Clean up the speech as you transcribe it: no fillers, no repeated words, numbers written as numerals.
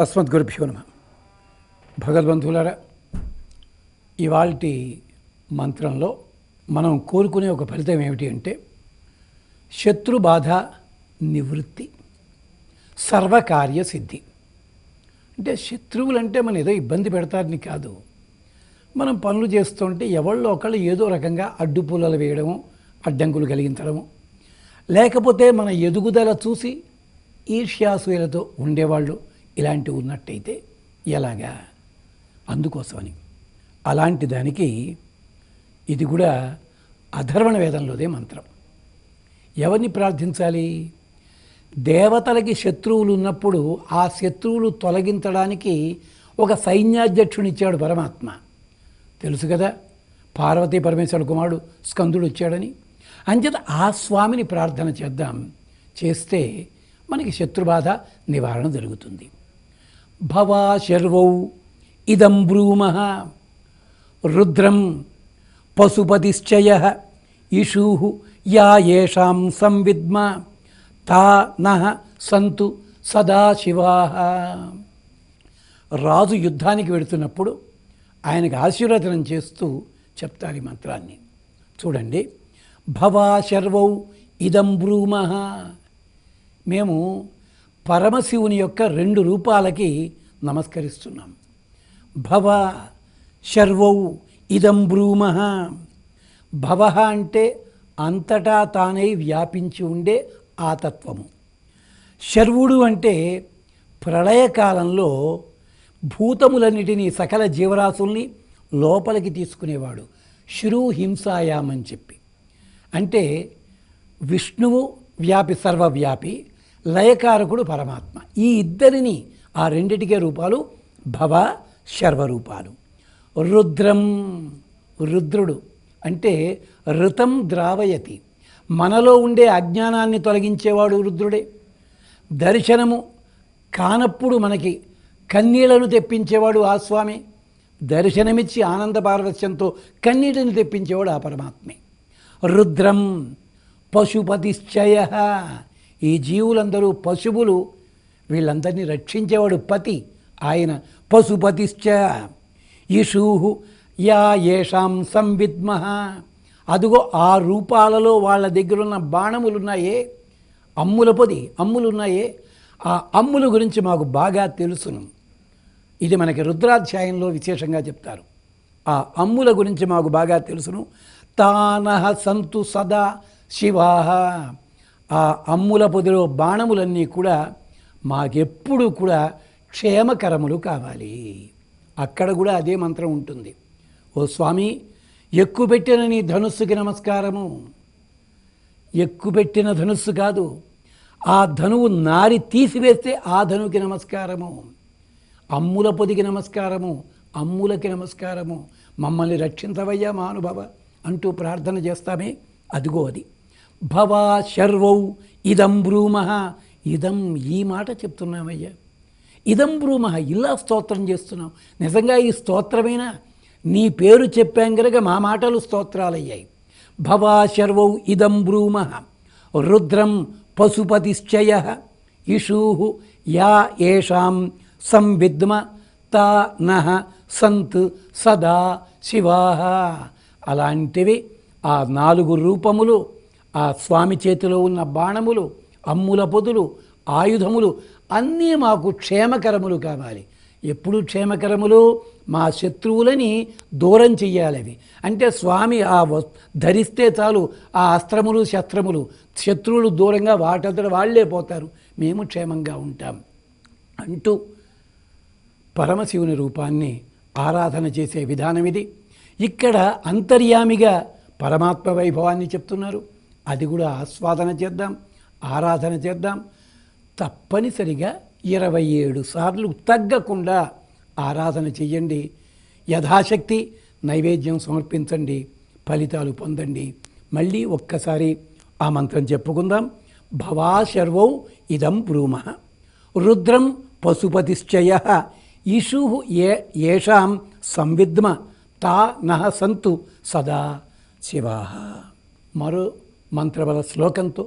అస్మద్గురుభ్యో నమః. భగవద్బంధువులారా, ఇవాల్టి మంత్రంలో మనం కోరుకునే ఒక ఫలితం ఏమిటి అంటే శత్రు బాధ నివృత్తి, సర్వకార్య సిద్ధి. అంటే శత్రువులంటే మనం ఏదో ఇబ్బంది పెడతారని కాదు, మనం పనులు చేస్తుంటే ఎవళ్ళో ఒకళ్ళు ఏదో రకంగా అడ్డుపుల్లలు వేయడము, అడ్డంకులు కలిగించడము, లేకపోతే మన ఎదుగుదల చూసి ఈర్ష్యాసూయలతో ఉండేవాళ్ళు ఇలాంటివి ఉన్నట్టయితే ఎలాగా, అందుకోసమని అలాంటి దానికి ఇది కూడా అధర్వణ వేదంలోదే మంత్రం. ఎవరిని ప్రార్థించాలి? దేవతలకి శత్రువులు ఉన్నప్పుడు ఆ శత్రువులు తొలగించడానికి ఒక సైన్యాధ్యక్షుని ఇచ్చాడు పరమాత్మ. తెలుసు కదా, పార్వతీ పరమేశ్వరుడు కుమారుడు స్కందుడు వచ్చాడని. అంచేత ఆ స్వామిని ప్రార్థన చేద్దాం. చేస్తే మనకి శత్రుబాధ నివారణ జరుగుతుంది. భవా శర్వౌ ఇదం బ్రూమః రుద్రం పశుపతిశ్చయః ఇషూః యా యేషాం సంవిద్మ తా నః సంతు సదాశివాః. రాజు యుద్ధానికి వెళుతున్నప్పుడు ఆయనకు ఆశీర్వచనం చేస్తూ చెప్తారు ఈ మంత్రాన్ని. చూడండి, భవా శర్వౌ ఇదం బ్రూమః. మేము పరమశివుని యొక్క 2 రూపాలకి నమస్కరిస్తున్నాం. భవ శర్వౌ ఇదం బ్రూమః. భవ అంటే అంతటా తానై వ్యాపించి ఉండే ఆ తత్వము. శర్వుడు అంటే ప్రళయకాలంలో భూతములన్నిటినీ, సకల జీవరాశుల్ని లోపలికి తీసుకునేవాడు. శిరు హింసాయామని చెప్పి, అంటే విష్ణువు వ్యాపి, సర్వవ్యాపి, లయకారకుడు పరమాత్మ. ఈ ఇద్దరిని, ఆ రెండిటికే రూపాలు భవ శర్వరూపాలు. రుద్రం, రుద్రుడు అంటే ఋతం ద్రావయతి, మనలో ఉండే అజ్ఞానాన్ని తొలగించేవాడు రుద్రుడే. దర్శనము కానప్పుడు మనకి కన్నీళ్లను తెప్పించేవాడు ఆ స్వామి. దర్శనమిచ్చి ఆనంద పారవస్యంతో కన్నీటిని తెప్పించేవాడు ఆ పరమాత్మే. రుద్రం పశుపతిశ్చయః. ఈ జీవులందరూ పశువులు, వీళ్ళందరినీ రక్షించేవాడు పతి, ఆయన పశుపతిశ్చ. ఇషూః యా యేషాం సంవిద్మః. అదుగో ఆ రూపాలలో వాళ్ళ దగ్గర ఉన్న బాణములున్నాయే, అమ్ముల పొది అమ్ములున్నాయే, ఆ అమ్ముల గురించి మాకు బాగా తెలుసును. ఇది మనకి రుద్రాధ్యాయంలో విశేషంగా చెప్తారు. ఆ అమ్ముల గురించి మాకు బాగా తెలుసును. తానః సంతు సదా శివాః. ఆ అమ్ముల పొదిలో బాణములన్నీ కూడా మాకెప్పుడు కూడా క్షేమకరములు కావాలి. అక్కడ కూడా అదే మంత్రం ఉంటుంది. ఓ స్వామి, ఎక్కుపెట్టిన నీ ధనుస్సుకి నమస్కారము. ఎక్కుపెట్టిన ధనుస్సు కాదు, ఆ ధనువు నారి తీసివేస్తే ఆ ధనువుకి నమస్కారము. అమ్ముల పొదికి నమస్కారము, అమ్ములకి నమస్కారము. మమ్మల్ని రక్షించవయ్యా మహానుభావ అంటూ ప్రార్థన చేస్తామే, అదిగో అది. భవా శర్వౌ ఇదం బ్రూమః. ఇదం, ఈ మాట చెప్తున్నామయ్యా. ఇదం బ్రూమః, ఇలా స్తోత్రం చేస్తున్నాం. నిజంగా ఈ స్తోత్రమైనా నీ పేరు చెప్పాం కనుక మా మాటలు స్తోత్రాలయ్యాయి. భవా శర్వౌ ఇదం బ్రూమః రుద్రం పశుపతిశ్చయః ఇషూః యా యేషాం సంవిద్మ తా నః సంత్ సదా శివాః. అలాంటివి ఆ 4 రూపములు, ఆ స్వామి చేతిలో ఉన్న బాణములు, అమ్ముల పొదులు, ఆయుధములు అన్నీ మాకు క్షేమకరములు కావాలి. ఎప్పుడు క్షేమకరములు? మా శత్రువులని దూరం చెయ్యాలి. అవి అంటే స్వామి ఆ ధరిస్తే చాలు, ఆ అస్త్రములు శస్త్రములు, శత్రువులు దూరంగా వాటంతట వాళ్లే పోతారు, మేము క్షేమంగా ఉంటాం అంటూ పరమశివుని రూపాన్ని ఆరాధన చేసే విధానం ఇది. ఇక్కడ అంతర్యామిగా పరమాత్మ వైభవాన్ని చెప్తున్నారు. అది కూడా ఆస్వాదన చేద్దాం, ఆరాధన చేద్దాం. తప్పనిసరిగా 27 సార్లు తగ్గకుండా ఆరాధన చెయ్యండి. యథాశక్తి నైవేద్యం సమర్పించండి, ఫలితాలు పొందండి. మళ్ళీ ఒక్కసారి ఆ మంత్రం చెప్పుకుందాం. భవా శర్వౌ ఇదం బ్రూమః రుద్రం పశుపతిశ్చయః ఇషూః యేషాం సంవిద్మ తా నః సంతు సదా శివాః. మరో మంత్రబల శ్లోకంతో